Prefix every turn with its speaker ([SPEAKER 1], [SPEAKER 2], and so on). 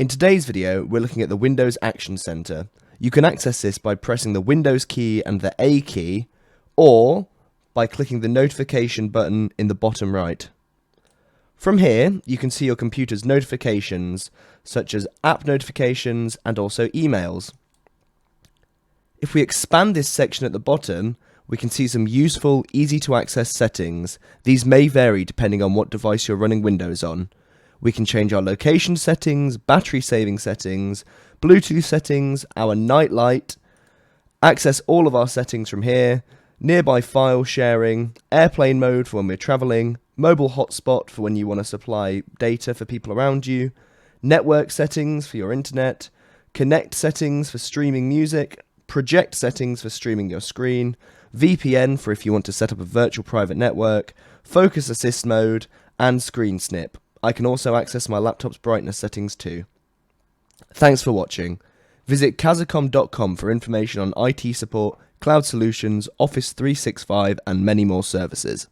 [SPEAKER 1] In today's video, we're looking at the Windows Action Center. You can access this by pressing the Windows key and the A key, or by clicking the notification button in the bottom right. From here, you can see your computer's notifications, such as app notifications and also emails. If we expand this section at the bottom, we can see some useful, easy to access settings. These may vary depending on what device you're running Windows on. We can change our location settings, battery saving settings, Bluetooth settings, our night light, access all of our settings from here, nearby file sharing, airplane mode for when we're traveling, mobile hotspot for when you want to supply data for people around you, network settings for your internet, connect settings for streaming music, project settings for streaming your screen, VPN for if you want to set up a virtual private network, focus assist mode, and screen snip. I can also access my laptop's brightness settings too. Thanks for watching. Visit kazzicom.com for information on IT support, cloud solutions, Office 365, and many more services.